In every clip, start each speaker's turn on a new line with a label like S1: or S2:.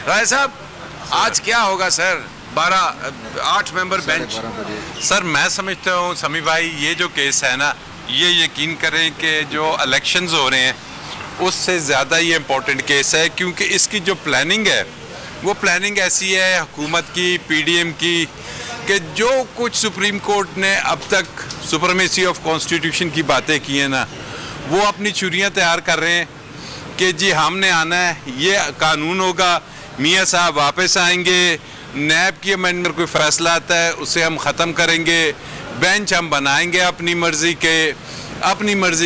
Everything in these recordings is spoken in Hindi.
S1: राय साहब, आज क्या होगा सर? 8 member bench.
S2: सर मैं समझता हूँ समी भाई, ये जो केस है ना, ये यकीन करें कि जो इलेक्शंस हो रहे हैं उससे ज़्यादा ये इम्पोर्टेंट केस है, क्योंकि इसकी जो प्लानिंग है वो प्लानिंग ऐसी है हुकूमत की, पीडीएम की, कि जो कुछ सुप्रीम कोर्ट ने अब तक सुपरमेसी ऑफ कॉन्स्टिट्यूशन की बातें की हैं ना, वो अपनी छुरियाँ तैयार कर रहे हैं कि जी हमने आना है, ये कानून होगा, मियाँ साहब वापस आएंगे, नैब की अमेंडमेंट में कोई फैसला आता है उसे हम ख़त्म करेंगे, बेंच हम बनाएंगे अपनी मर्ज़ी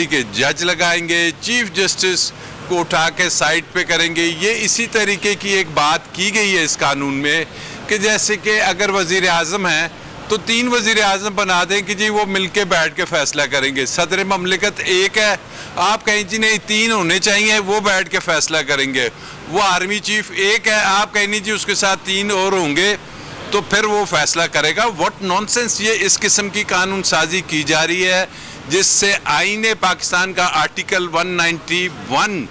S2: के जज लगाएंगे, चीफ जस्टिस को उठा के साइड पे करेंगे। ये इसी तरीके की एक बात की गई है इस कानून में कि जैसे कि अगर वज़ीर आज़म है तो 3 वज़ीर आज़म बना दें कि जी वो मिलके बैठ के फैसला करेंगे। सदर ममलिकत एक है, आप कहें जी नहीं 3 होने चाहिए, वो बैठ के फैसला करेंगे। वो आर्मी चीफ एक है, आप कहें नहीं जी उसके साथ 3 और होंगे तो फिर वो फैसला करेगा। What nonsense! ये इस किस्म की कानून साजी की जा रही है जिससे आईने पाकिस्तान का आर्टिकल 191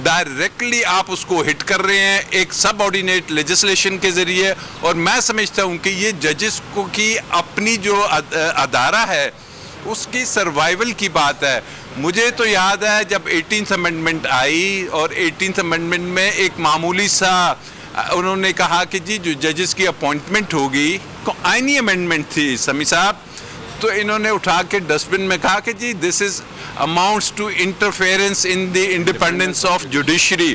S2: डायरेक्टली आप उसको हिट कर रहे हैं एक सब ऑर्डिनेट लेजिस्लेशन के ज़रिए। और मैं समझता हूँ कि ये जजेस को की अपनी जो अदारा है उसकी सर्वाइवल की बात है। मुझे तो याद है जब 18th अमेंडमेंट आई और 18th अमेंडमेंट में एक मामूली सा उन्होंने कहा कि जी जो जजेस की अपॉइंटमेंट होगी, आईनी अमेंडमेंट थी समी साहब, तो इन्होंने उठा के डस्टबिन में कहा कि जी this is amounts to interference in the independence of judiciary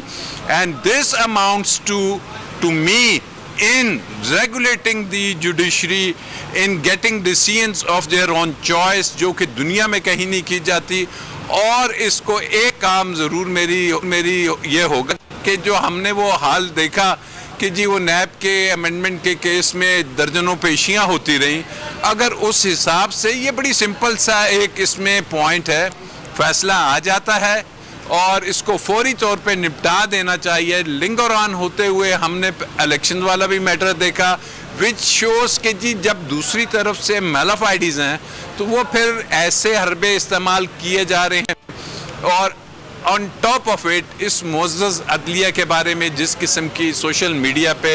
S2: and this amounts to me in regulating the judiciary in getting decisions of their own choice, जो कि दुनिया में कहीं नहीं की जाती। और इसको एक काम ज़रूर मेरी ये होगा कि जो हमने वो हाल देखा कि जी वो नैब के अमेंडमेंट के केस में दर्जनों पेशियां होती रहीं, अगर उस हिसाब से ये बड़ी सिंपल सा एक इसमें पॉइंट है, फैसला आ जाता है और इसको फौरी तौर पे निपटा देना चाहिए। लिंगर ऑन होते हुए हमने इलेक्शन वाला भी मैटर देखा, विच शोज़ के जी जब दूसरी तरफ से मैलाफाइडीज़ हैं तो वो फिर ऐसे हरबे इस्तेमाल किए जा रहे हैं। और ऑन टॉप ऑफ इट इस मोअज़्ज़ज़ अदलिया के बारे में जिस किस्म की सोशल मीडिया पे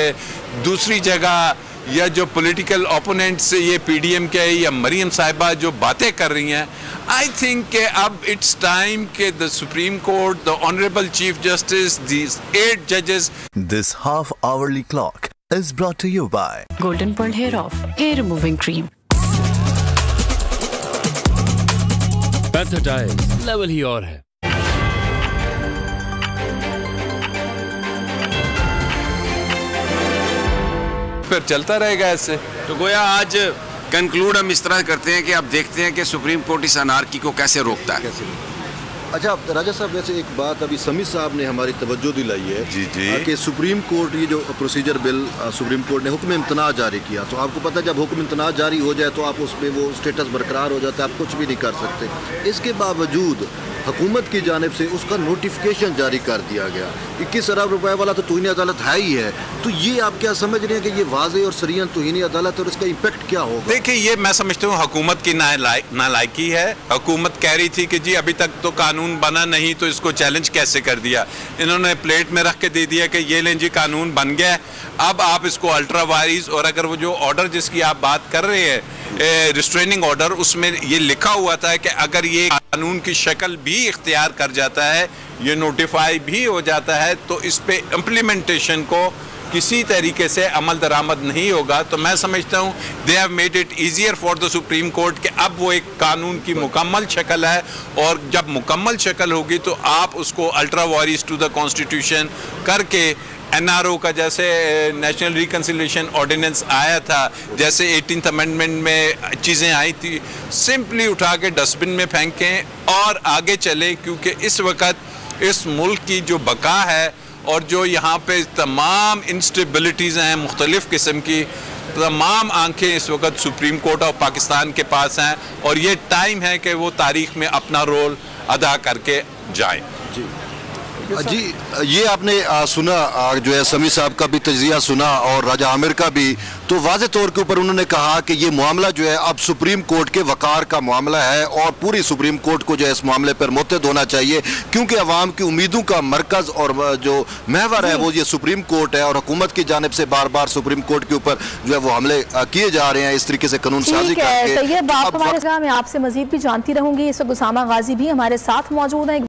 S2: दूसरी जगह या जो पॉलिटिकल ओपोनेंट से ये पीडीएम के या मरियम साहिबा जो बातें कर रही हैं, आई थिंक कि अब इट्स टाइम के the Supreme Court, the honourable chief justice, these 8 जजेस।
S3: This half hourly clock is brought to you by
S4: golden pearl hair off hair removing cream.
S5: पैंथेटाइज लेवल ही और है।
S2: फिर चलता रहेगा ऐसे।
S1: तो गोया आज कंक्लूड हम इस तरह करते हैं कि अब देखते हैं कि सुप्रीम कोर्ट इस अनार्की को कैसे रोकता है।
S6: अच्छा राजा साहब, वैसे एक बात अभी समी साहब ने हमारी तवज्जो दिलाई है
S2: जी
S6: कि सुप्रीम कोर्ट ये जो प्रोसीजर बिल सुप्रीम कोर्ट ने हुक्म इम्तना जारी किया, तो आपको पता है जब हुक्म इम्तना जारी हो जाए तो आप उस पर वो स्टेटस बरकरार हो जाता है, आप कुछ भी नहीं कर सकते। इसके बावजूद हुकूमत की जानिब से उसका नोटिफिकेशन जारी कर दिया गया। 21 अरब रुपए वाला तो तौहीन अदालत है ही है, तो ये आप क्या समझ रहे हैं कि ये वाज़ेह और सरीहन तौहीन अदालत और इसका इम्पैक्ट क्या होगा?
S2: देखिए, ये मैं समझता हूँ हुकूमत की नालायकी है। हुकूमत कह रही थी कि जी अभी तक तो कानून बना नहीं तो इसको चैलेंज कैसे कर दिया, इन्होंने प्लेट में रख के दे दिया कि ये लें जी कानून बन गया, अब आप इसको अल्ट्रा वाइज। और अगर वो जो ऑर्डर जिसकी आप बात कर रहे हैं रिस्ट्रेनिंग ऑर्डर, उसमें ये लिखा हुआ था कि अगर ये कानून की शक्ल भी इख्तियार कर जाता है, ये नोटिफाई भी हो जाता है, तो इस पे इम्प्लीमेंटेशन को किसी तरीके से अमल दरामद नहीं होगा। तो मैं समझता हूँ they have made it easier for the Supreme court कि अब वो एक कानून की मुकम्मल शक्ल है, और जब मुकम्मल शक्ल होगी तो आप उसको ultra vires to the constitution करके एनआरओ का जैसे नेशनल रिकन्सिलिएशन ऑर्डिनेंस आया था, जैसे 18th अमेंडमेंट में चीज़ें आई थी, सिंपली उठा के डस्टबिन में फेंकें और आगे चलें। क्योंकि इस वक्त इस मुल्क की जो बका है और जो यहाँ पे तमाम इंस्टेबिलिटीज़ हैं मुख्तलिफ़ किस्म की, तमाम आंखें इस वक्त सुप्रीम कोर्ट ऑफ पाकिस्तान के पास हैं, और ये टाइम है कि वो तारीख़ में अपना रोल अदा करके जाएँ।
S6: जी जी, ये आपने सुना जो है समी साहब का भी तजिया सुना और राजा आमिर का भी, तो वाज़े तौर के ऊपर उन्होंने कहा कि ये मामला जो है अब सुप्रीम कोर्ट के वकार का मामला है और पूरी सुप्रीम कोर्ट को जो है इस मामले पर मुत्तद होना चाहिए, क्योंकि अवाम की उम्मीदों का मरकज़ और जो महवर है वो ये सुप्रीम कोर्ट है और हुकूमत की जानिब से बार बार सुप्रीम कोर्ट के ऊपर जो है वो हमले किए जा रहे हैं इस तरीके से कानून साजी करके।
S5: मैं आपसे मजीद भी जानती रहूंगी। इस वक्त उसामा गाजी भी हमारे साथ मौजूद है।